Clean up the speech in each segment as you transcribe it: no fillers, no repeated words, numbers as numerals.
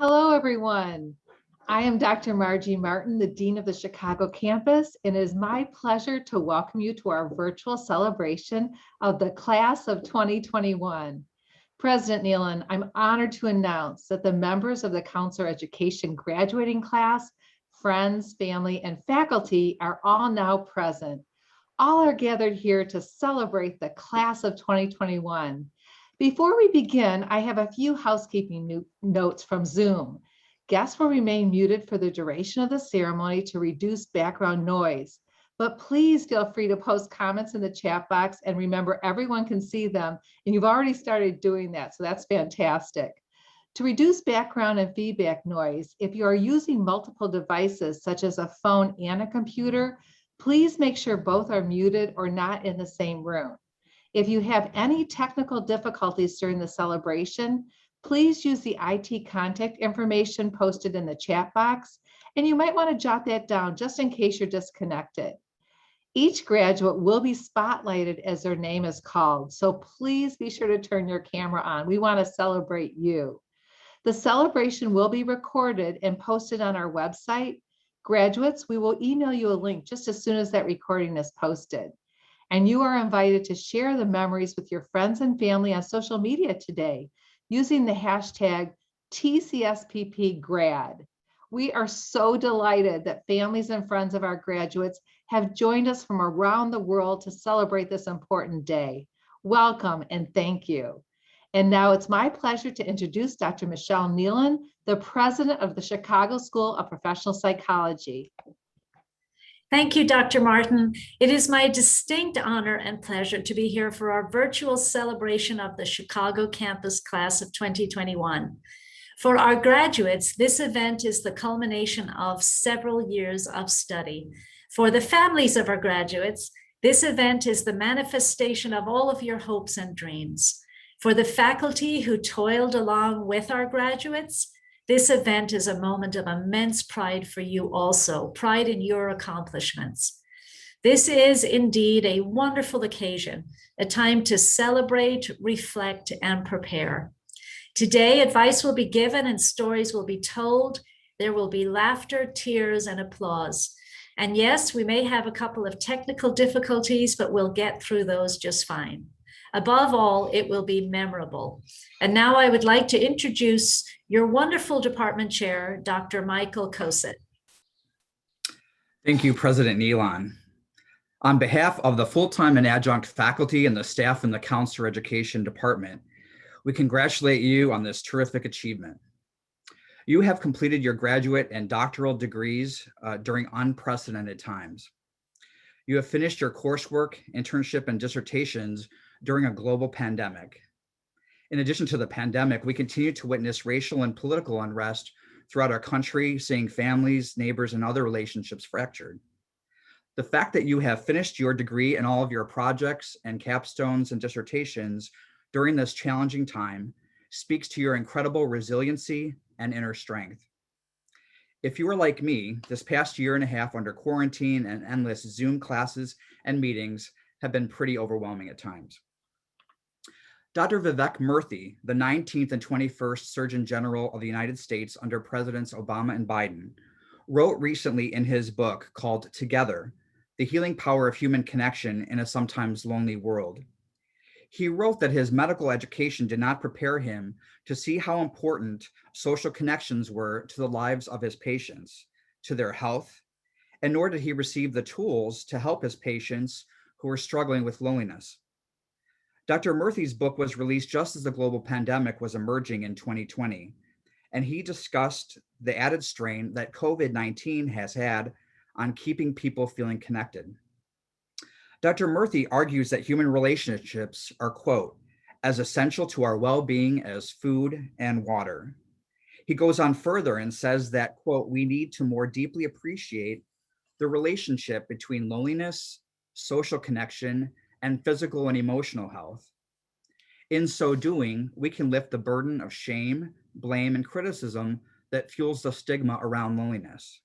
Hello, everyone. I am Dr. Margie Martin, the Dean of the Chicago campus, and it is my pleasure to welcome you to our virtual celebration of the class of 2021. President Nealon, I'm honored to announce that the members of the Counselor Education graduating class, friends, family, and faculty are all now present. All are gathered here to celebrate the class of 2021. Before we begin, I have a few housekeeping notes from Zoom. Guests will remain muted for the duration of the ceremony to reduce background noise, but please feel free to post comments in the chat box, and remember, everyone can see them, and you've already started doing that, so that's fantastic. To reduce background and feedback noise, if you are using multiple devices, such as a phone and a computer, please make sure both are muted or not in the same room. If you have any technical difficulties during the celebration, please use the IT contact information posted in the chat box, and you might want to jot that down just in case you're disconnected. Each graduate will be spotlighted as their name is called, so please be sure to turn your camera on. We want to celebrate you. The celebration will be recorded and posted on our website. Graduates, we will email you a link just as soon as that recording is posted. And you are invited to share the memories with your friends and family on social media today using the hashtag TCSPPgrad. We are so delighted that families and friends of our graduates have joined us from around the world to celebrate this important day. Welcome and thank you. And now it's my pleasure to introduce Dr. Michelle Nealon, the president of the Chicago School of Professional Psychology. Thank you, Dr. Martin. It is my distinct honor and pleasure to be here for our virtual celebration of the Chicago campus class of 2021. For our graduates, this event is the culmination of several years of study. For the families of our graduates, this event is the manifestation of all of your hopes and dreams. For the faculty who toiled along with our graduates, this event is a moment of immense pride for you also, pride in your accomplishments. This is indeed a wonderful occasion, a time to celebrate, reflect, and prepare. Today, advice will be given and stories will be told. There will be laughter, tears, and applause. And yes, we may have a couple of technical difficulties, but we'll get through those just fine. Above all, it will be memorable. And now I would like to introduce Your wonderful department chair, Dr. Michael Kosit. Thank you, President Nealon. On behalf of the full-time and adjunct faculty and the staff in the Counselor Education Department, we congratulate you on this terrific achievement. You have completed your graduate and doctoral degrees during unprecedented times. You have finished your coursework, internship, and dissertations during a global pandemic. In addition to the pandemic, we continue to witness racial and political unrest throughout our country, seeing families, neighbors, and other relationships fractured. The fact that you have finished your degree and all of your projects and capstones and dissertations during this challenging time speaks to your incredible resiliency and inner strength. If you are like me, this past year and a half under quarantine and endless Zoom classes and meetings have been pretty overwhelming at times. Dr. Vivek Murthy, the 19th and 21st Surgeon General of the United States under Presidents Obama and Biden, wrote recently in his book called Together, The Healing Power of Human Connection in a Sometimes Lonely World. He wrote that his medical education did not prepare him to see how important social connections were to the lives of his patients, to their health, and nor did he receive the tools to help his patients who were struggling with loneliness. Dr. Murthy's book was released just as the global pandemic was emerging in 2020, and he discussed the added strain that COVID-19 has had on keeping people feeling connected. Dr. Murthy argues that human relationships are, quote, as essential to our well-being as food and water. He goes on further and says that, quote, we need to more deeply appreciate the relationship between loneliness, social connection, and physical and emotional health. In so doing, we can lift the burden of shame, blame, and criticism that fuels the stigma around loneliness.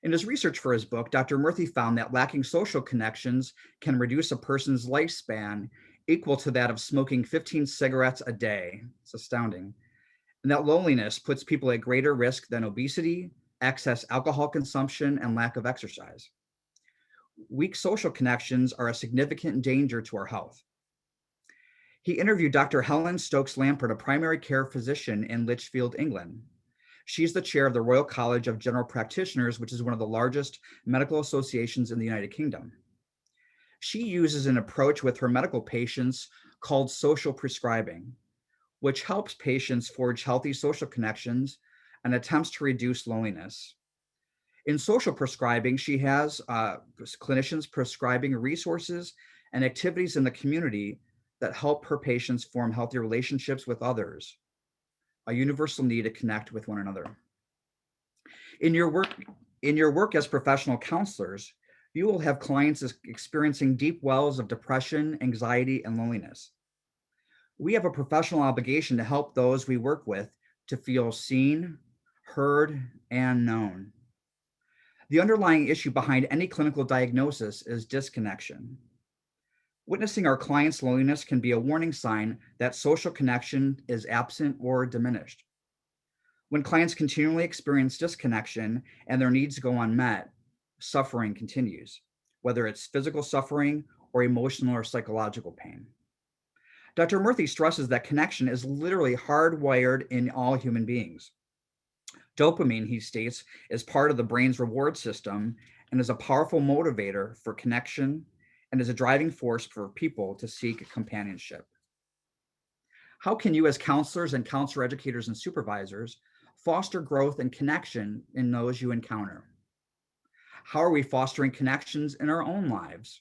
In his research for his book, Dr. Murthy found that lacking social connections can reduce a person's lifespan equal to that of smoking 15 cigarettes a day. It's astounding. And that loneliness puts people at greater risk than obesity, excess alcohol consumption, and lack of exercise. Weak social connections are a significant danger to our health. He interviewed Dr. Helen Stokes Lampert, a primary care physician in Lichfield, England. She's the chair of the Royal College of General Practitioners, which is one of the largest medical associations in the United Kingdom. She uses an approach with her medical patients called social prescribing, which helps patients forge healthy social connections and attempts to reduce loneliness. In social prescribing, she has clinicians prescribing resources and activities in the community that help her patients form healthy relationships with others, a universal need to connect with one another. In your work as professional counselors, you will have clients experiencing deep wells of depression, anxiety, and loneliness. We have a professional obligation to help those we work with to feel seen, heard, and known. The underlying issue behind any clinical diagnosis is disconnection. Witnessing our clients' loneliness can be a warning sign that social connection is absent or diminished. When clients continually experience disconnection and their needs go unmet, suffering continues, whether it's physical suffering or emotional or psychological pain. Dr. Murthy stresses that connection is literally hardwired in all human beings. Dopamine, he states, is part of the brain's reward system and is a powerful motivator for connection and is a driving force for people to seek companionship. How can you as counselors and counselor educators and supervisors foster growth and connection in those you encounter? How are we fostering connections in our own lives?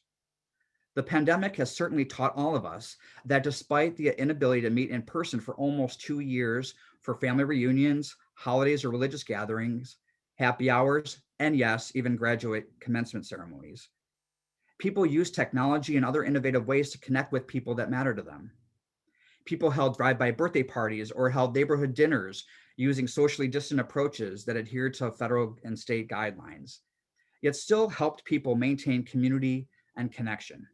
The pandemic has certainly taught all of us that despite the inability to meet in person for almost 2 years for family reunions, holidays or religious gatherings, happy hours, and yes, even graduate commencement ceremonies, people use technology and other innovative ways to connect with people that matter to them. People held drive-by birthday parties or held neighborhood dinners using socially distant approaches that adhere to federal and state guidelines, yet still helped people maintain community and connection.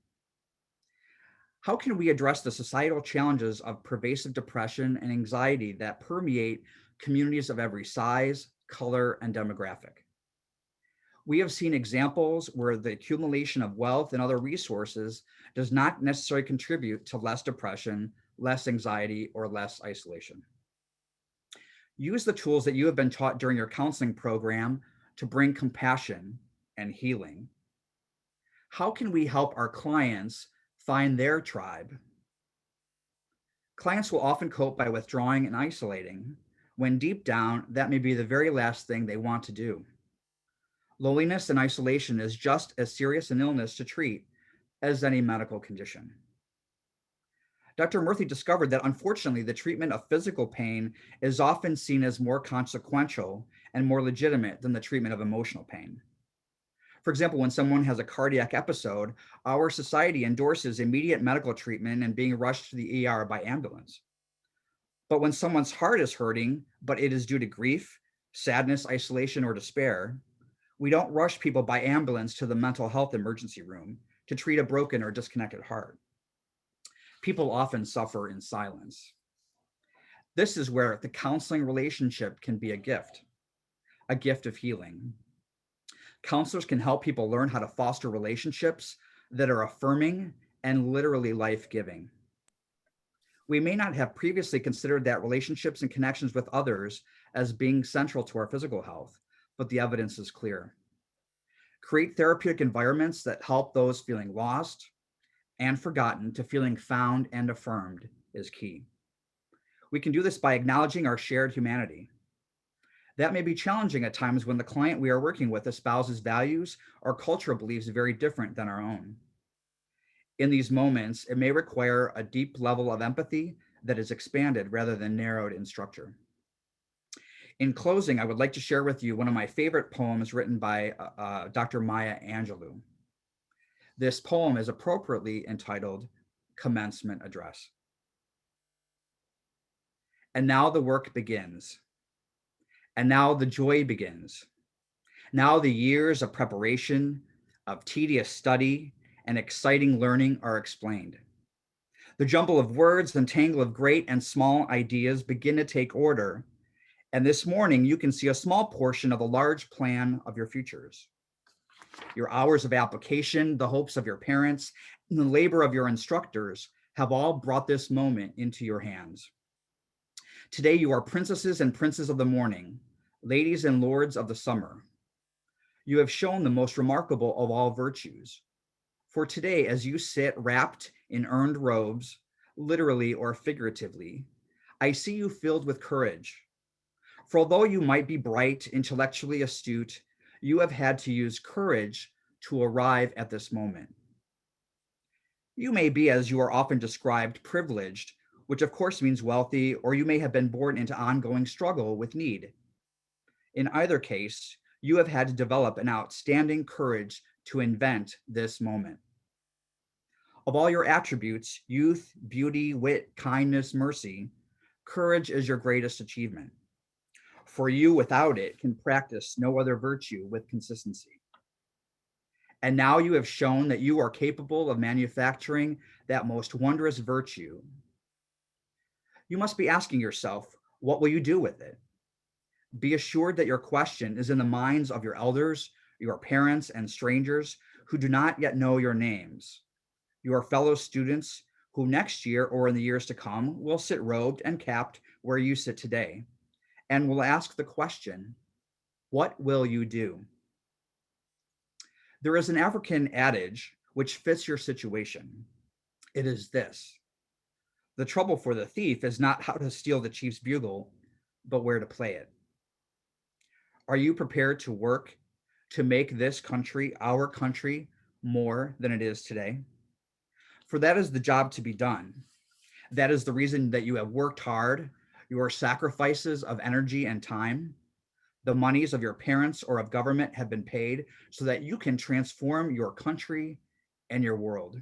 How can we address the societal challenges of pervasive depression and anxiety that permeate communities of every size, color, and demographic? We have seen examples where the accumulation of wealth and other resources does not necessarily contribute to less depression, less anxiety, or less isolation. Use the tools that you have been taught during your counseling program to bring compassion and healing. How can we help our clients find their tribe? Clients will often cope by withdrawing and isolating, when deep down, that may be the very last thing they want to do. Loneliness and isolation is just as serious an illness to treat as any medical condition. Dr. Murthy discovered that unfortunately, the treatment of physical pain is often seen as more consequential and more legitimate than the treatment of emotional pain. For example, when someone has a cardiac episode, our society endorses immediate medical treatment and being rushed to the ER by ambulance. But when someone's heart is hurting, but it is due to grief, sadness, isolation, or despair, we don't rush people by ambulance to the mental health emergency room to treat a broken or disconnected heart. People often suffer in silence. This is where the counseling relationship can be a gift of healing. Counselors can help people learn how to foster relationships that are affirming and literally life-giving. We may not have previously considered that relationships and connections with others as being central to our physical health, but the evidence is clear. Create therapeutic environments that help those feeling lost and forgotten to feeling found and affirmed is key. We can do this by acknowledging our shared humanity. That may be challenging at times when the client we are working with espouses values or cultural beliefs very different than our own. In these moments, it may require a deep level of empathy that is expanded rather than narrowed in structure. In closing, I would like to share with you one of my favorite poems written by Dr. Maya Angelou. This poem is appropriately entitled Commencement Address. And now the work begins. And now the joy begins. Now the years of preparation, of tedious study, and exciting learning are explained. The jumble of words and tangle of great and small ideas begin to take order. And this morning, you can see a small portion of the large plan of your futures. Your hours of application, the hopes of your parents, and the labor of your instructors have all brought this moment into your hands. Today, you are princesses and princes of the morning, ladies and lords of the summer. You have shown the most remarkable of all virtues. For today, as you sit wrapped in earned robes, literally or figuratively, I see you filled with courage. For although you might be bright, intellectually astute, you have had to use courage to arrive at this moment. You may be, as you are often described, privileged, which of course means wealthy, or you may have been born into ongoing struggle with need. In either case, you have had to develop an outstanding courage to invent this moment. Of all your attributes, youth, beauty, wit, kindness, mercy, courage is your greatest achievement. For you, without it, can practice no other virtue with consistency. And now you have shown that you are capable of manufacturing that most wondrous virtue. You must be asking yourself, what will you do with it? Be assured that your question is in the minds of your elders, your parents, and strangers who do not yet know your names. Your fellow students who next year or in the years to come will sit robed and capped where you sit today, and will ask the question, what will you do? There is an African adage which fits your situation. It is this: the trouble for the thief is not how to steal the chief's bugle, but where to play it. Are you prepared to work to make this country, our country, more than it is today? For that is the job to be done. That is the reason that you have worked hard, your sacrifices of energy and time. The monies of your parents or of government have been paid so that you can transform your country and your world.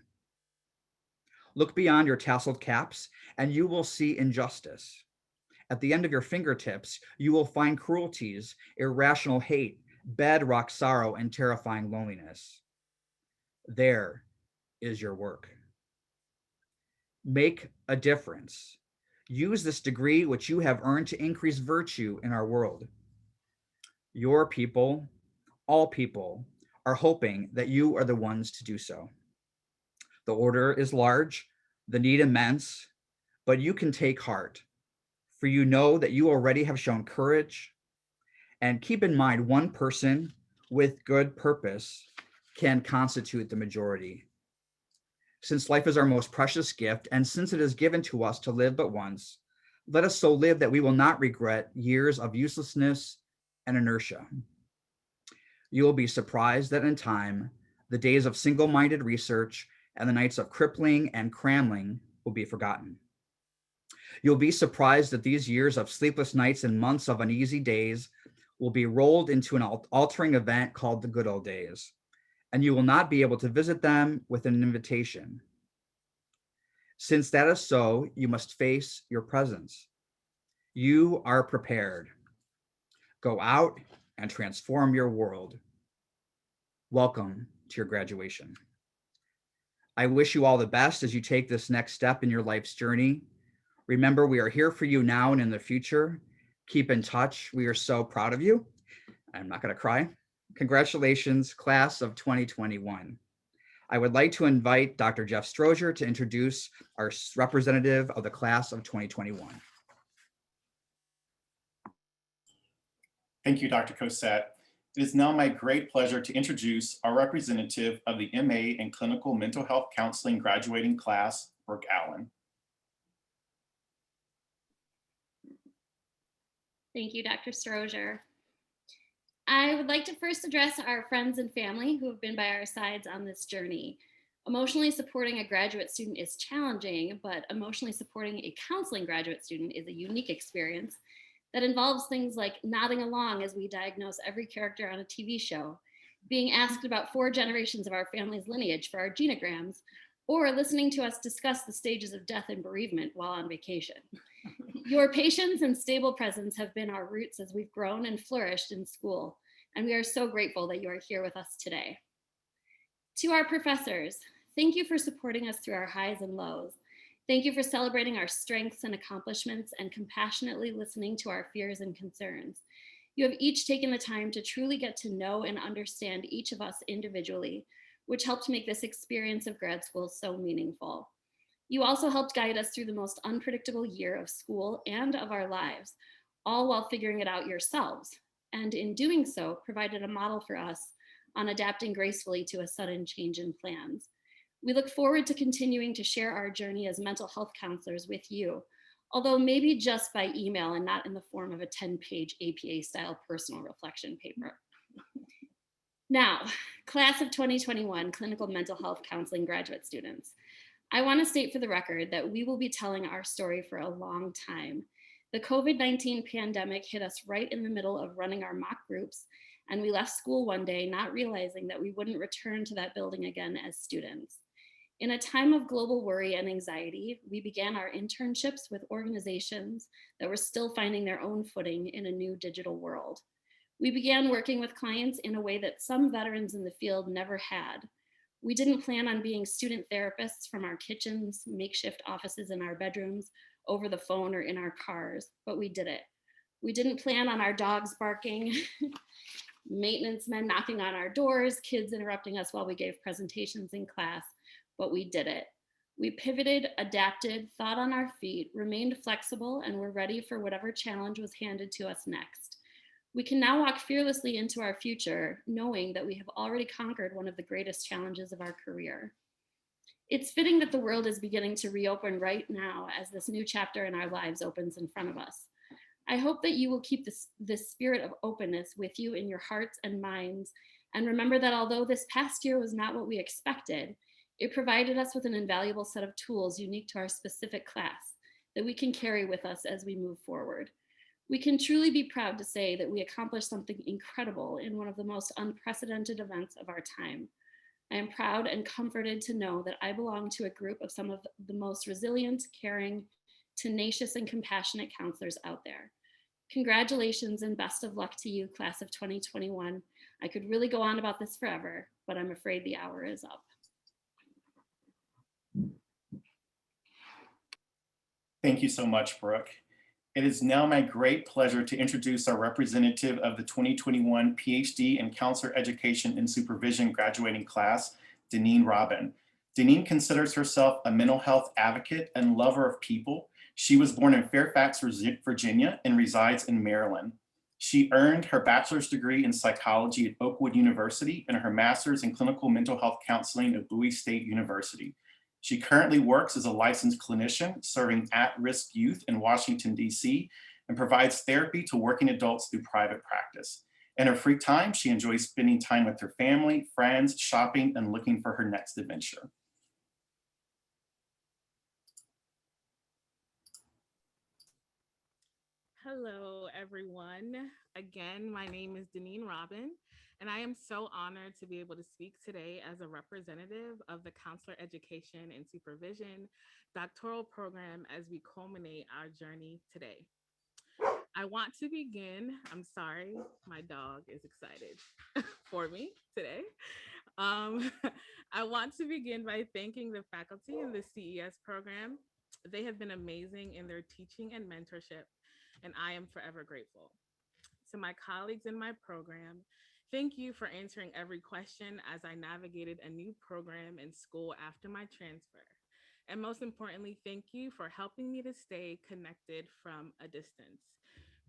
Look beyond your tasseled caps and you will see injustice. At the end of your fingertips, you will find cruelties, irrational hate, bedrock sorrow, and terrifying loneliness. There is your work. Make a difference. Use this degree which you have earned to increase virtue in our world. Your people, all people, are hoping that you are the ones to do so. The order is large, the need immense, but you can take heart. for you know that you already have shown courage. And keep in mind, one person with good purpose can constitute the majority. Since life is our most precious gift, and since it is given to us to live but once, let us so live that we will not regret years of uselessness and inertia. You will be surprised that in time, the days of single-minded research and the nights of crippling and cramming will be forgotten. You'll be surprised that these years of sleepless nights and months of uneasy days will be rolled into an altering event called the good old days, and you will not be able to visit them with an invitation. Since that is so, you must face your presence. You are prepared. Go out and transform your world. Welcome to your graduation. I wish you all the best as you take this next step in your life's journey. Remember, we are here for you now and in the future. Keep in touch. We are so proud of you. I'm not going to cry. Congratulations, class of 2021. I would like to invite Dr. Jeff Strozier to introduce our representative of the class of 2021. Thank you, Dr. Cosette. It is now my great pleasure to introduce our representative of the MA in Clinical Mental Health Counseling graduating class, Brooke Allen. Thank you, Dr. Strozier. I would like to first address our friends and family who have been by our sides on this journey. Emotionally supporting a graduate student is challenging, but emotionally supporting a counseling graduate student is a unique experience that involves things like nodding along as we diagnose every character on a TV show, being asked about 4 generations of our family's lineage for our genograms, or listening to us discuss the stages of death and bereavement while on vacation. Your patience and stable presence have been our roots as we've grown and flourished in school, and we are so grateful that you are here with us today. To our professors, thank you for supporting us through our highs and lows. Thank you for celebrating our strengths and accomplishments and compassionately listening to our fears and concerns. You have each taken the time to truly get to know and understand each of us individually, which helped make this experience of grad school so meaningful. You also helped guide us through the most unpredictable year of school and of our lives, all while figuring it out yourselves. And in doing so, provided a model for us on adapting gracefully to a sudden change in plans. We look forward to continuing to share our journey as mental health counselors with you, although maybe just by email and not in the form of a 10-page APA-style personal reflection paper. Now, class of 2021 clinical mental health counseling graduate students. I want to state for the record that we will be telling our story for a long time. The COVID-19 pandemic hit us right in the middle of running our mock groups, and we left school one day not realizing that we wouldn't return to that building again as students. In a time of global worry and anxiety, we began our internships with organizations that were still finding their own footing in a new digital world. We began working with clients in a way that some veterans in the field never had. We didn't plan on being student therapists from our kitchens, makeshift offices in our bedrooms, over the phone or in our cars, but we did it. We didn't plan on our dogs barking, maintenance men knocking on our doors, kids interrupting us while we gave presentations in class, but we did it. We pivoted, adapted, thought on our feet, remained flexible, and were ready for whatever challenge was handed to us next. We can now walk fearlessly into our future, knowing that we have already conquered one of the greatest challenges of our career. It's fitting that the world is beginning to reopen right now as this new chapter in our lives opens in front of us. I hope that you will keep this spirit of openness with you in your hearts and minds, and remember that although this past year was not what we expected, it provided us with an invaluable set of tools unique to our specific class that we can carry with us as we move forward. We can truly be proud to say that we accomplished something incredible in one of the most unprecedented events of our time. I am proud and comforted to know that I belong to a group of some of the most resilient, caring, tenacious, and compassionate counselors out there. Congratulations and best of luck to you, class of 2021. I could really go on about this forever, but I'm afraid the hour is up. Thank you so much, Brooke. It is now my great pleasure to introduce our representative of the 2021 PhD in Counselor Education and Supervision graduating class, Deneen Robin. Deneen considers herself a mental health advocate and lover of people. She was born in Fairfax, Virginia, and resides in Maryland. She earned her bachelor's degree in psychology at Oakwood University and her master's in clinical mental health counseling at Bowie State University. She currently works as a licensed clinician serving at-risk youth in Washington, D.C., and provides therapy to working adults through private practice. In her free time, she enjoys spending time with her family, friends, shopping, and looking for her next adventure. Hello, everyone. Again, my name is Deneen Robin, and I am so honored to be able to speak today as a representative of the Counselor Education and Supervision doctoral program as we culminate our journey today. I want to begin, I'm sorry, my dog is excited for me today. I want to begin by thanking the faculty in the CES program. They have been amazing in their teaching and mentorship, and I am forever grateful. To my colleagues in my program, thank you for answering every question as I navigated a new program in school after my transfer. And most importantly, thank you for helping me to stay connected from a distance,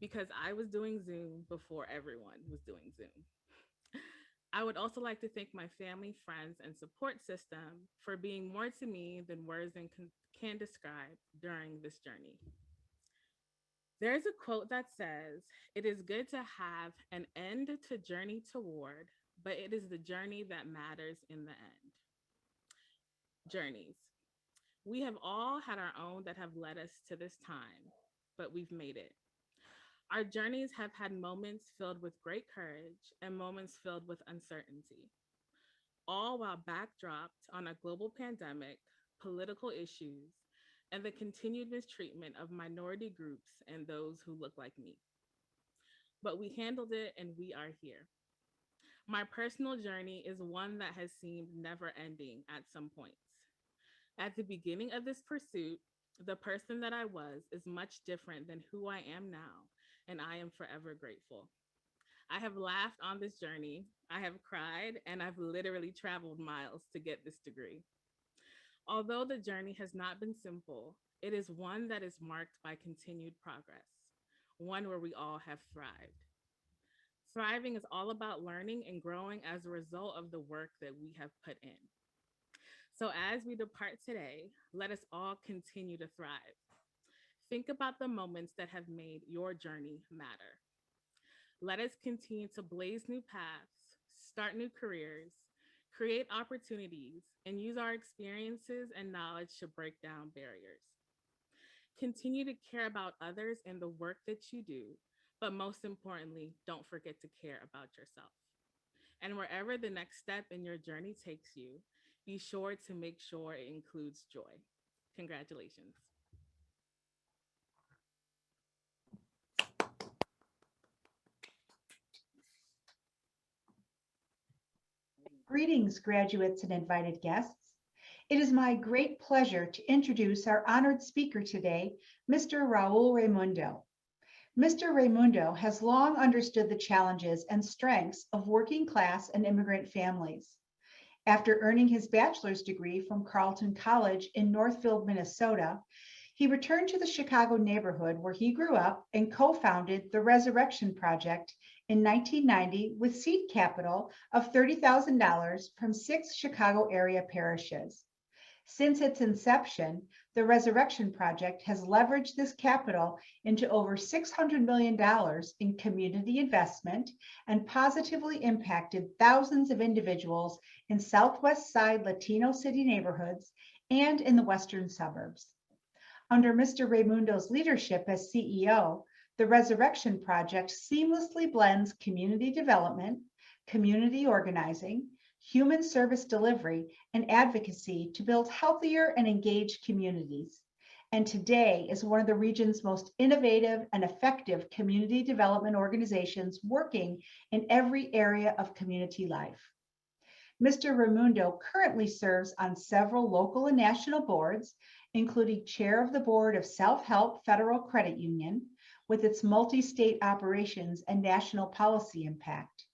because I was doing Zoom before everyone was doing Zoom. I would also like to thank my family, friends, and support system for being more to me than words can describe during this journey. There's a quote that says, "It is good to have an end to journey toward, but it is the journey that matters in the end." Journeys. We have all had our own that have led us to this time, but we've made it. Our journeys have had moments filled with great courage and moments filled with uncertainty, all while backdropped on a global pandemic, political issues, and the continued mistreatment of minority groups and those who look like me. But we handled it and we are here. My personal journey is one that has seemed never ending at some points. At the beginning of this pursuit, the person that I was is much different than who I am now, and I am forever grateful. I have laughed on this journey, I have cried, and I've literally traveled miles to get this degree. Although the journey has not been simple, it is one that is marked by continued progress, one where we all have thrived. Thriving is all about learning and growing as a result of the work that we have put in. So as we depart today, let us all continue to thrive. Think about the moments that have made your journey matter. Let us continue to blaze new paths, start new careers, create opportunities, and use our experiences and knowledge to break down barriers. Continue to care about others and the work that you do, but most importantly, don't forget to care about yourself. And wherever the next step in your journey takes you, be sure to make sure it includes joy. Congratulations. Greetings, graduates and invited guests. It is my great pleasure to introduce our honored speaker today, Mr. Raul Raymundo. Mr. Raymundo has long understood the challenges and strengths of working class and immigrant families. After earning his bachelor's degree from Carleton College in Northfield, Minnesota, he returned to the Chicago neighborhood where he grew up and co-founded the Resurrection Project in 1990 with seed capital of $30,000 from 6 Chicago area parishes. Since its inception, the Resurrection Project has leveraged this capital into over $600 million in community investment and positively impacted thousands of individuals in Southwest Side Latino city neighborhoods and in the western suburbs. Under Mr. Raymundo's leadership as CEO, the Resurrection Project seamlessly blends community development, community organizing, human service delivery, and advocacy to build healthier and engaged communities. And today is one of the region's most innovative and effective community development organizations working in every area of community life. Mr. Raymundo currently serves on several local and national boards, including chair of the board of Self-Help Federal Credit Union, with its multi-state operations and national policy impact.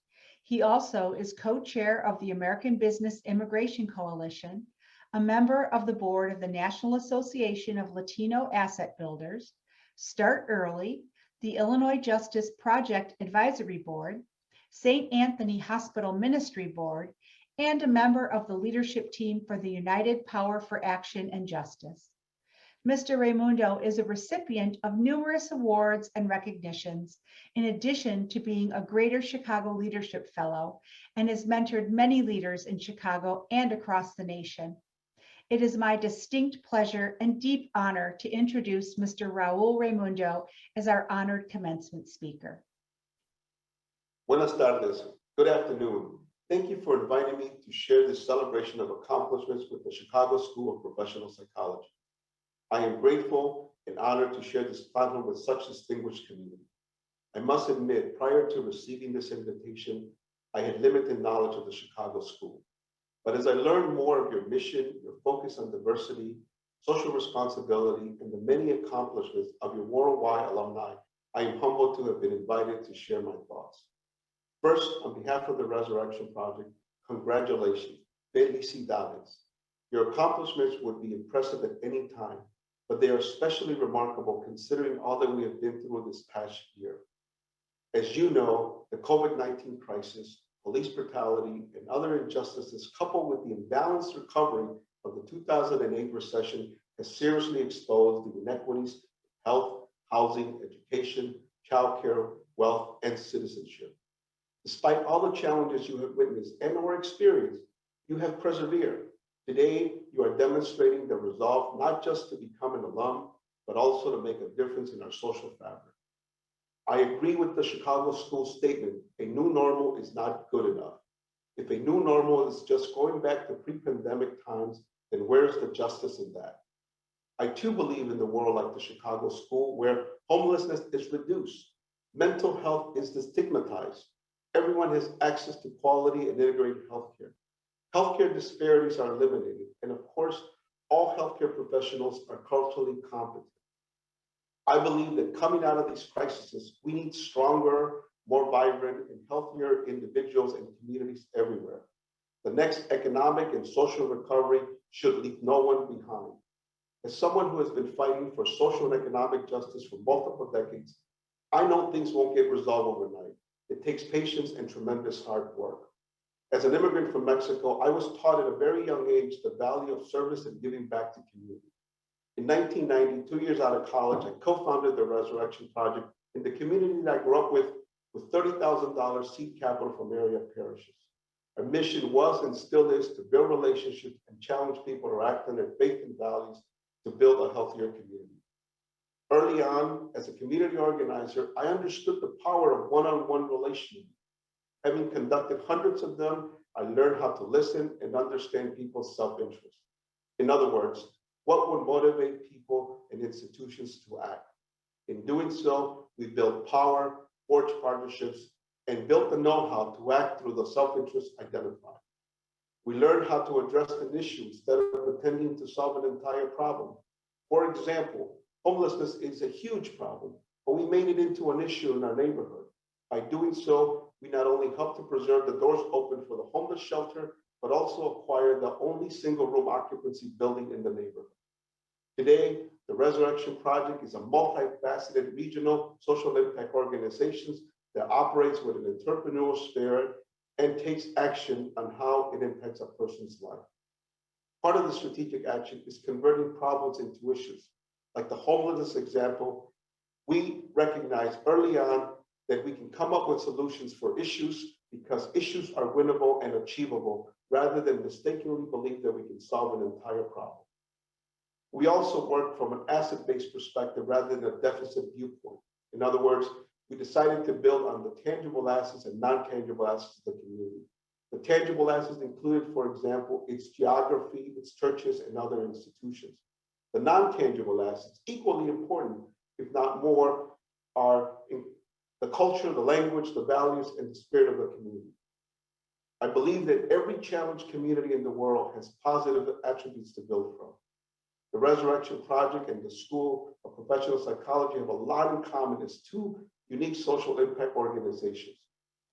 He also is co-chair of the American Business Immigration Coalition, a member of the board of the National Association of Latino Asset Builders, Start Early, the Illinois Justice Project Advisory Board, St. Anthony Hospital Ministry Board, and a member of the leadership team for the United Power for Action and Justice. Mr. Raymundo is a recipient of numerous awards and recognitions, in addition to being a Greater Chicago Leadership Fellow, and has mentored many leaders in Chicago and across the nation. It is my distinct pleasure and deep honor to introduce Mr. Raul Raymundo as our honored commencement speaker. Buenas tardes. Good afternoon. Thank you for inviting me to share this celebration of accomplishments with the Chicago School of Professional Psychology. I am grateful and honored to share this platform with such distinguished community. I must admit, prior to receiving this invitation, I had limited knowledge of the Chicago School. But as I learned more of your mission, your focus on diversity, social responsibility, and the many accomplishments of your worldwide alumni, I am humbled to have been invited to share my thoughts. First, on behalf of the Resurrection Project, congratulations, felicidades. Your accomplishments would be impressive at any time, but they are especially remarkable considering all that we have been through this past year. As you know, the COVID-19 crisis, police brutality, and other injustices, coupled with the imbalanced recovery of the 2008 recession, has seriously exposed the inequities in health, housing, education, childcare, wealth, and citizenship. Despite all the challenges you have witnessed and or experienced, you have persevered. Today, you are demonstrating the resolve not just to become an alum, but also to make a difference in our social fabric. I agree with the Chicago School statement, a new normal is not good enough. If a new normal is just going back to pre-pandemic times, then where's the justice in that? I too believe in the world like the Chicago School, where homelessness is reduced, mental health is destigmatized, everyone has access to quality and integrated healthcare. Healthcare disparities are eliminated, and of course, all healthcare professionals are culturally competent. I believe that coming out of these crises, we need stronger, more vibrant, and healthier individuals and communities everywhere. The next economic and social recovery should leave no one behind. As someone who has been fighting for social and economic justice for multiple decades, I know things won't get resolved overnight. It takes patience and tremendous hard work. As an immigrant from Mexico, I was taught at a very young age the value of service and giving back to community. In 1990, 2 years out of college, I co-founded the Resurrection Project in the community that I grew up with $30,000 seed capital from area parishes. Our mission was and still is to build relationships and challenge people to act on their faith and values to build a healthier community. Early on, as a community organizer, I understood the power of one-on-one relationships. Having conducted hundreds of them, I learned how to listen and understand people's self-interest. In other words, what would motivate people and institutions to act? In doing so, we built power, forged partnerships, and built the know-how to act through the self-interest identified. We learned how to address an issue instead of pretending to solve an entire problem. For example, homelessness is a huge problem, but we made it into an issue in our neighborhood. By doing so, we not only helped to preserve the doors open for the homeless shelter, but also acquire the only single-room occupancy building in the neighborhood. Today, the Resurrection Project is a multifaceted regional social impact organization that operates with an entrepreneurial spirit and takes action on how it impacts a person's life. Part of the strategic action is converting problems into issues. Like the homelessness example, we recognized early on that we can come up with solutions for issues because issues are winnable and achievable rather than mistakenly believe that we can solve an entire problem. We also work from an asset-based perspective rather than a deficit viewpoint. In other words, we decided to build on the tangible assets and non-tangible assets of the community. The tangible assets included, for example, its geography, its churches, and other institutions. The non-tangible assets, equally important, if not more, are the culture, the language, the values, and the spirit of the community. I believe that every challenged community in the world has positive attributes to build from. The Resurrection Project and the School of Professional Psychology have a lot in common as two unique social impact organizations.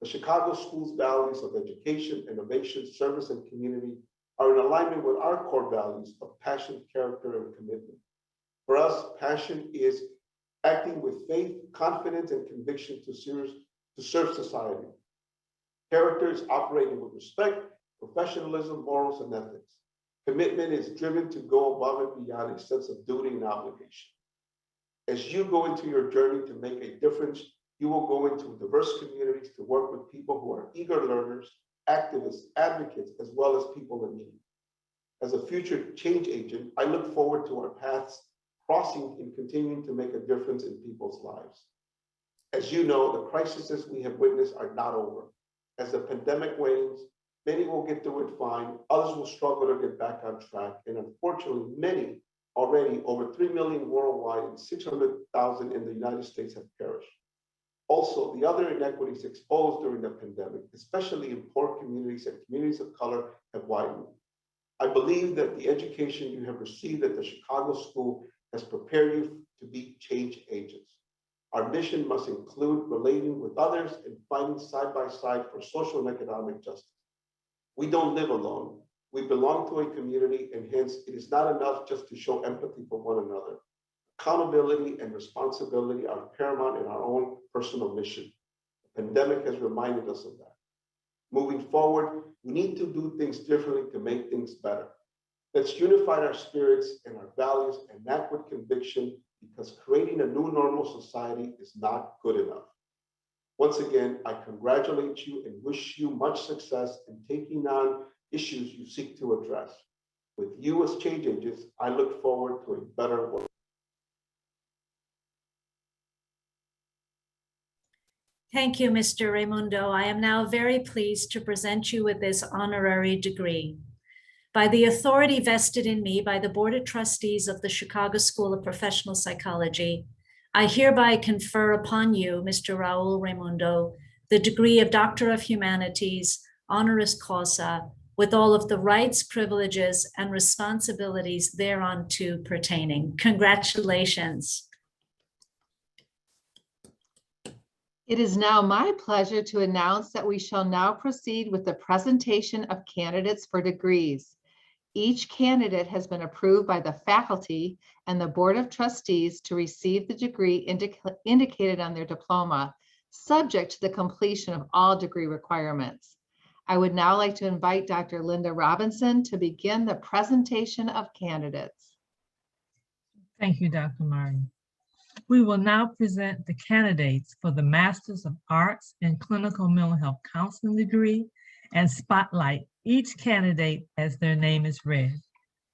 The Chicago School's values of education, innovation, service, and community are in alignment with our core values of passion, character, and commitment. For us, passion is acting with faith, confidence, and conviction to serve society. Character is operating with respect, professionalism, morals, and ethics. Commitment is driven to go above and beyond a sense of duty and obligation. As you go into your journey to make a difference, you will go into diverse communities to work with people who are eager learners, activists, advocates, as well as people in need. As a future change agent, I look forward to our paths crossing and continuing to make a difference in people's lives. As you know, the crises we have witnessed are not over. As the pandemic wanes, many will get through it fine, others will struggle to get back on track, and unfortunately, many already, over 3 million worldwide and 600,000 in the United States, have perished. Also, the other inequities exposed during the pandemic, especially in poor communities and communities of color, have widened. I believe that the education you have received at the Chicago School has prepared you to be change agents. Our mission must include relating with others and fighting side by side for social and economic justice. We don't live alone. We belong to a community, and hence it is not enough just to show empathy for one another. Accountability and responsibility are paramount in our own personal mission. The pandemic has reminded us of that. Moving forward, we need to do things differently to make things better. Let's unify our spirits and our values and act with conviction, because creating a new normal society is not good enough. Once again, I congratulate you and wish you much success in taking on issues you seek to address. With you as change agents, I look forward to a better world. Thank you, Mr. Raymundo. I am now very pleased to present you with this honorary degree. By the authority vested in me by the Board of Trustees of the Chicago School of Professional Psychology, I hereby confer upon you, Mr. Raul Raymundo, the degree of Doctor of Humanities, honoris causa, with all of the rights, privileges, and responsibilities thereunto pertaining. Congratulations. It is now my pleasure to announce that we shall now proceed with the presentation of candidates for degrees. Each candidate has been approved by the faculty and the Board of Trustees to receive the degree indicated on their diploma, subject to the completion of all degree requirements. I would now like to invite Dr. Linda Robinson to begin the presentation of candidates. Thank you, Dr. Martin. We will now present the candidates for the Masters of Arts in Clinical Mental Health Counseling degree and spotlight each candidate as their name is read.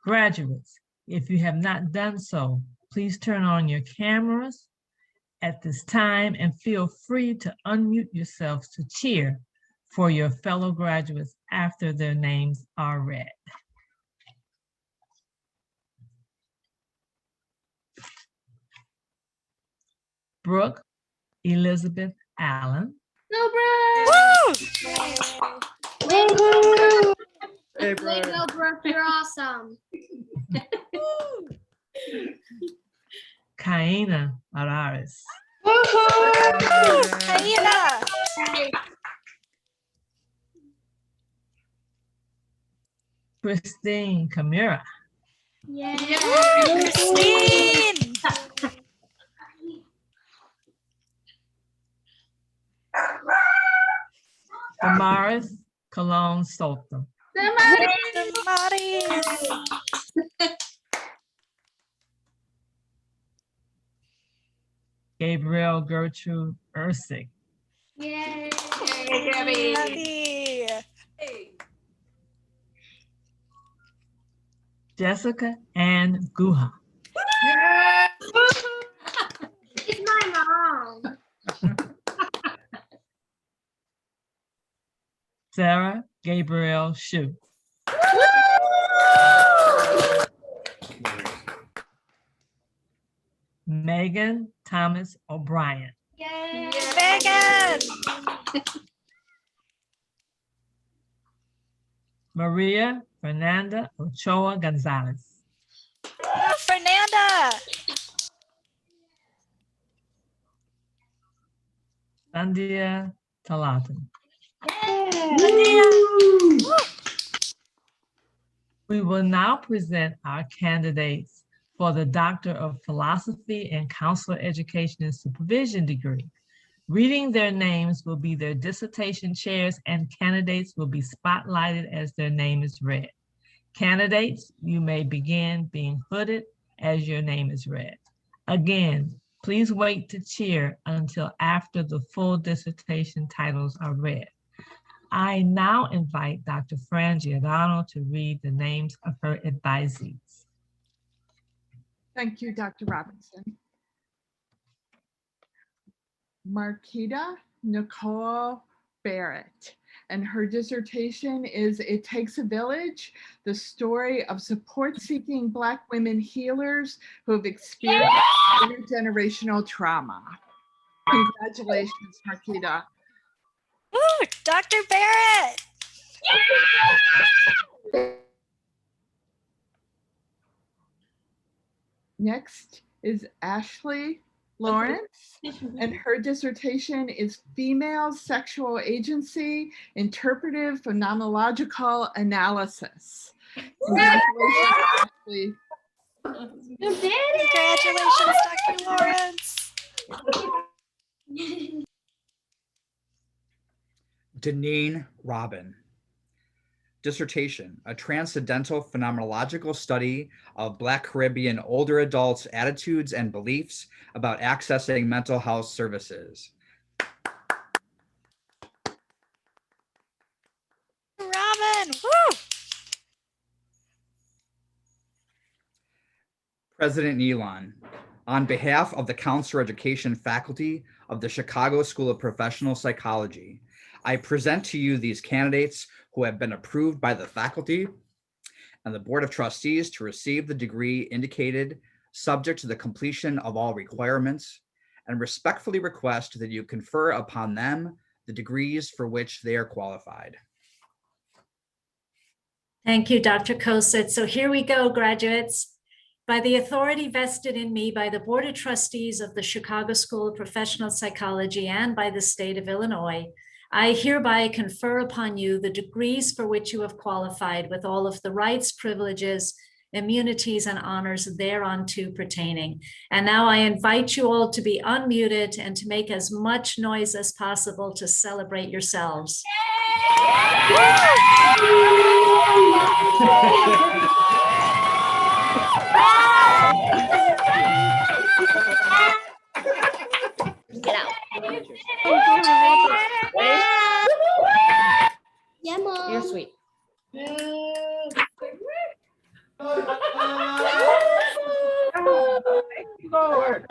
Graduates, if you have not done so, please turn on your cameras at this time and feel free to unmute yourselves to cheer for your fellow graduates after their names are read. Brooke Elizabeth Allen. Go, Brooke! Woo! Hey, Way to go, Brooke. You're awesome. Kaina Arares. Kaina! Christine Camira. Yeah. Christine! Damaris Cologne Solta. Gabriel Gertrude Ursig. Yay. Jessica Ann Guha. It's my mom. Sarah Gabriel Shu. Megan Thomas O'Brien. Yay. Megan! Maria Fernanda Ochoa Gonzalez. Fernanda! Sandia Talatan. We will now present our candidates for the Doctor of Philosophy and Counselor Education and Supervision degree. Reading their names will be their dissertation chairs, and candidates will be spotlighted as their name is read. Candidates, you may begin being hooded as your name is read. Again, please wait to cheer until after the full dissertation titles are read. I now invite Dr. Fran Giordano to read the names of her advisees. Thank you, Dr. Robinson. Marquita Nicole Barrett, and her dissertation is "It Takes a Village, the story of support-seeking Black women healers who have experienced intergenerational trauma." Congratulations, Marquita. Woo, Dr. Barrett. Next is Ashley Lawrence, and her dissertation is "Female Sexual Agency, Interpretive Phenomenological Analysis." Congratulations, Ashley. You did it! Congratulations, Dr. Lawrence. Deneen Robin. Dissertation, a transcendental phenomenological study of Black Caribbean older adults' attitudes and beliefs about accessing mental health services. Robin, woo! President Nealon, on behalf of the Counselor Education faculty of the Chicago School of Professional Psychology, I present to you these candidates who have been approved by the faculty and the Board of Trustees to receive the degree indicated, subject to the completion of all requirements, and respectfully request that you confer upon them the degrees for which they are qualified. Thank you, Dr. Kosit. So here we go, graduates. By the authority vested in me by the Board of Trustees of the Chicago School of Professional Psychology and by the state of Illinois, I hereby confer upon you the degrees for which you have qualified with all of the rights, privileges, immunities, and honors thereunto pertaining. And now I invite you all to be unmuted and to make as much noise as possible to celebrate yourselves. Get out. Yeah, Mom. You're sweet. Lord.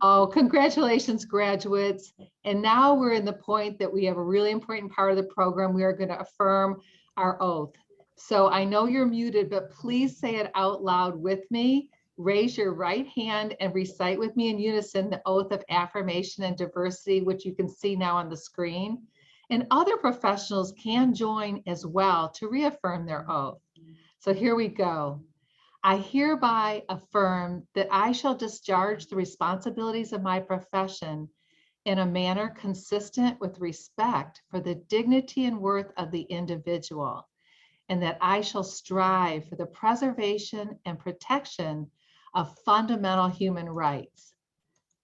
Oh, congratulations, graduates. And now we're in the point that we have a really important part of the program. We are going to affirm our oath. So I know you're muted, but please say it out loud with me. Raise your right hand and recite with me in unison the oath of affirmation and diversity, which you can see now on the screen. And other professionals can join as well to reaffirm their oath. So here we go. I hereby affirm that I shall discharge the responsibilities of my profession in a manner consistent with respect for the dignity and worth of the individual, and that I shall strive for the preservation and protection of fundamental human rights,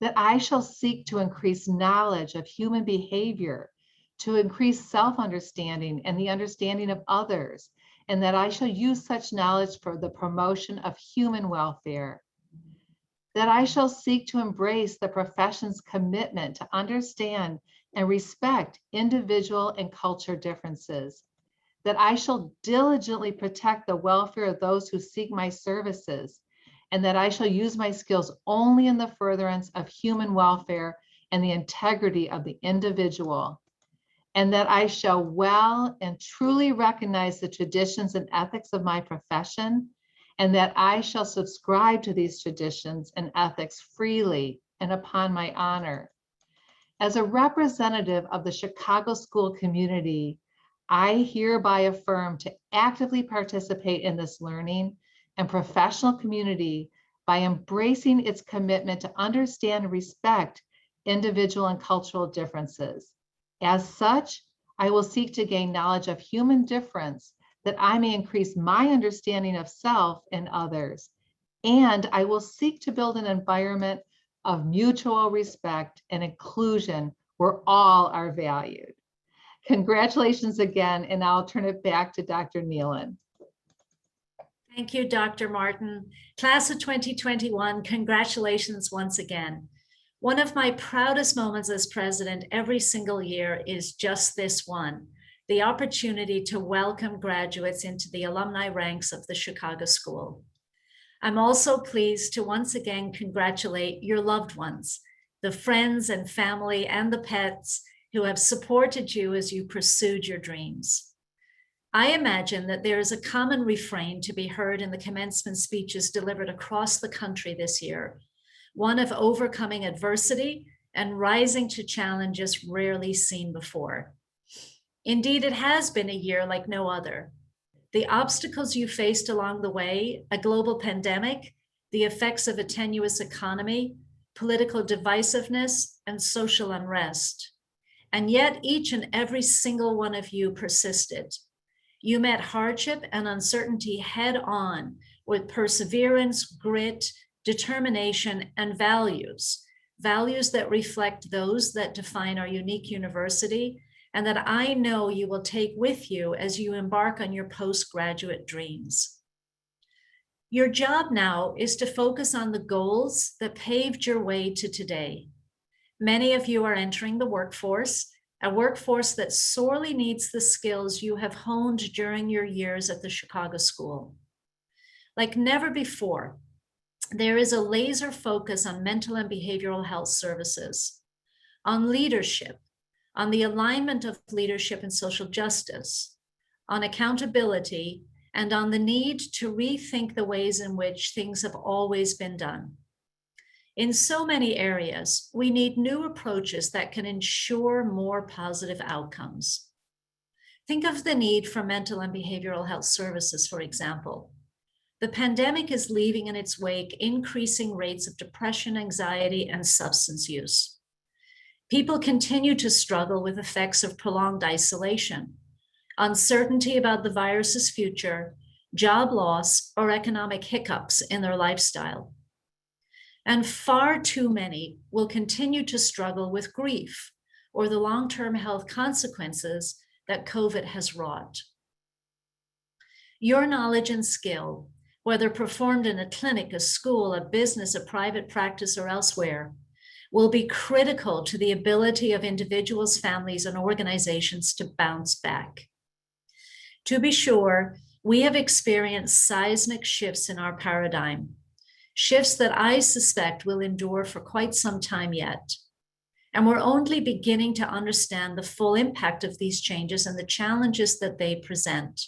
that I shall seek to increase knowledge of human behavior, to increase self-understanding and the understanding of others, and that I shall use such knowledge for the promotion of human welfare, that I shall seek to embrace the profession's commitment to understand and respect individual and culture differences, that I shall diligently protect the welfare of those who seek my services, and that I shall use my skills only in the furtherance of human welfare and the integrity of the individual, and that I shall well and truly recognize the traditions and ethics of my profession, and that I shall subscribe to these traditions and ethics freely and upon my honor. As a representative of the Chicago school community, I hereby affirm to actively participate in this learning and professional community by embracing its commitment to understand and respect individual and cultural differences. As such, I will seek to gain knowledge of human difference that I may increase my understanding of self and others. And I will seek to build an environment of mutual respect and inclusion where all are valued. Congratulations again, and I'll turn it back to Dr. Nealon. Thank you, Dr. Martin. Class of 2021, congratulations once again. One of my proudest moments as president every single year is just this one, the opportunity to welcome graduates into the alumni ranks of the Chicago School. I'm also pleased to once again congratulate your loved ones, the friends and family and the pets who have supported you as you pursued your dreams. I imagine that there is a common refrain to be heard in the commencement speeches delivered across the country this year, one of overcoming adversity and rising to challenges rarely seen before. Indeed, it has been a year like no other. The obstacles you faced along the way, a global pandemic, the effects of a tenuous economy, political divisiveness, and social unrest. And yet each and every single one of you persisted. You met hardship and uncertainty head on with perseverance, grit, determination, and values that reflect those that define our unique university and that I know you will take with you as you embark on your postgraduate dreams. Your job now is to focus on the goals that paved your way to today. Many of you are entering the workforce, a workforce that sorely needs the skills you have honed during your years at the Chicago School. Like never before, there is a laser focus on mental and behavioral health services, on leadership, on the alignment of leadership and social justice, on accountability, and on the need to rethink the ways in which things have always been done. In so many areas, we need new approaches that can ensure more positive outcomes. Think of the need for mental and behavioral health services, for example. The pandemic is leaving in its wake increasing rates of depression, anxiety, and substance use. People continue to struggle with effects of prolonged isolation, uncertainty about the virus's future, job loss, or economic hiccups in their lifestyle. And far too many will continue to struggle with grief or the long-term health consequences that COVID has wrought. Your knowledge and skill, whether performed in a clinic, a school, a business, a private practice, or elsewhere, will be critical to the ability of individuals, families, and organizations to bounce back. To be sure, we have experienced seismic shifts in our paradigm, shifts that I suspect will endure for quite some time yet. And we're only beginning to understand the full impact of these changes and the challenges that they present.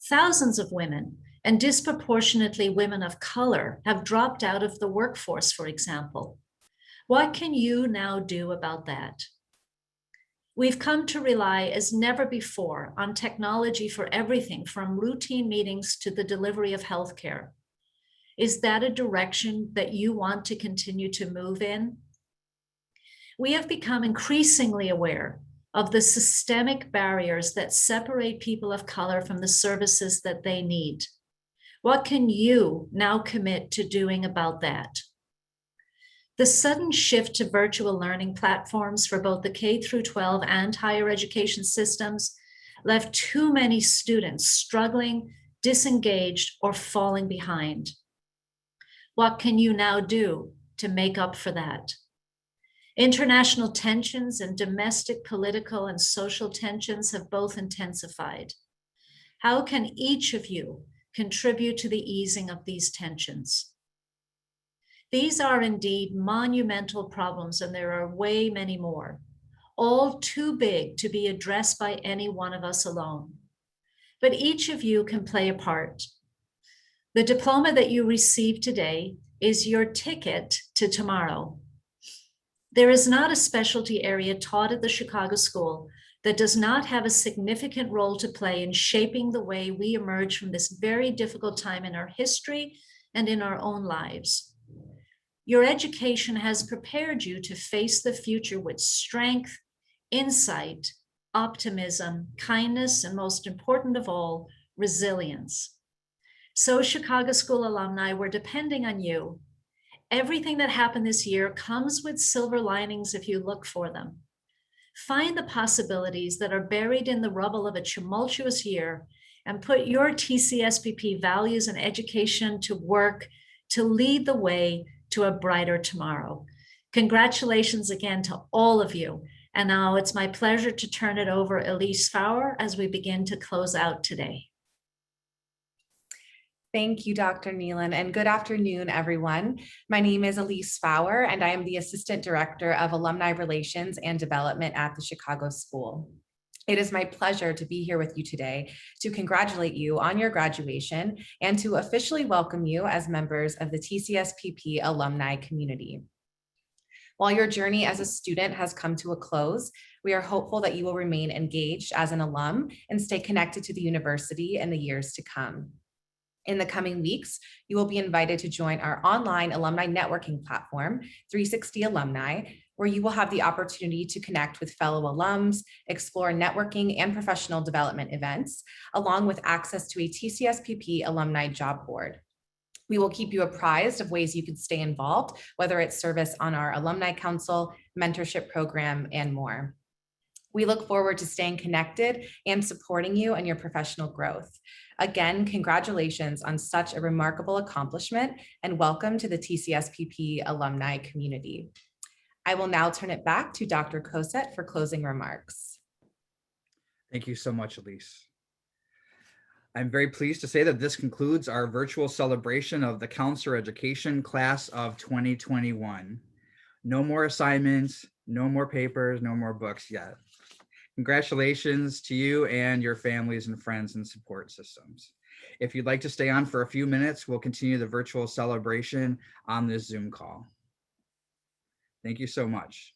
Thousands of women, and disproportionately women of color, have dropped out of the workforce, for example. What can you now do about that? We've come to rely as never before on technology for everything from routine meetings to the delivery of healthcare. Is that a direction that you want to continue to move in? We have become increasingly aware of the systemic barriers that separate people of color from the services that they need. What can you now commit to doing about that? The sudden shift to virtual learning platforms for both the K-12 and higher education systems left too many students struggling, disengaged, or falling behind. What can you now do to make up for that? International tensions and domestic political and social tensions have both intensified. How can each of you contribute to the easing of these tensions? These are indeed monumental problems, and there are way many more, all too big to be addressed by any one of us alone. But each of you can play a part. The diploma that you receive today is your ticket to tomorrow. There is not a specialty area taught at the Chicago School that does not have a significant role to play in shaping the way we emerge from this very difficult time in our history and in our own lives. Your education has prepared you to face the future with strength, insight, optimism, kindness, and most important of all, resilience. So Chicago School alumni, we're depending on you. Everything that happened this year comes with silver linings if you look for them. Find the possibilities that are buried in the rubble of a tumultuous year and put your TCSPP values and education to work to lead the way to a brighter tomorrow. Congratulations again to all of you. And now it's my pleasure to turn it over Elise Fauer as we begin to close out today. Thank you, Dr. Nealon, and good afternoon, everyone. My name is Elise Fauer, and I am the Assistant Director of Alumni Relations and Development at the Chicago School. It is my pleasure to be here with you today to congratulate you on your graduation and to officially welcome you as members of the TCSPP alumni community. While your journey as a student has come to a close, we are hopeful that you will remain engaged as an alum and stay connected to the university in the years to come. In the coming weeks, you will be invited to join our online alumni networking platform, 360 Alumni, where you will have the opportunity to connect with fellow alums, explore networking and professional development events, along with access to a TCSPP alumni job board. We will keep you apprised of ways you can stay involved, whether it's service on our alumni council, mentorship program, and more. We look forward to staying connected and supporting you in your professional growth. Again, congratulations on such a remarkable accomplishment and welcome to the TCSPP alumni community. I will now turn it back to Dr. Cosette for closing remarks. Thank you so much, Elise. I'm very pleased to say that this concludes our virtual celebration of the Counselor Education Class of 2021. No more assignments, no more papers, no more books yet. Congratulations to you and your families and friends and support systems. If you'd like to stay on for a few minutes, we'll continue the virtual celebration on this Zoom call. Thank you so much.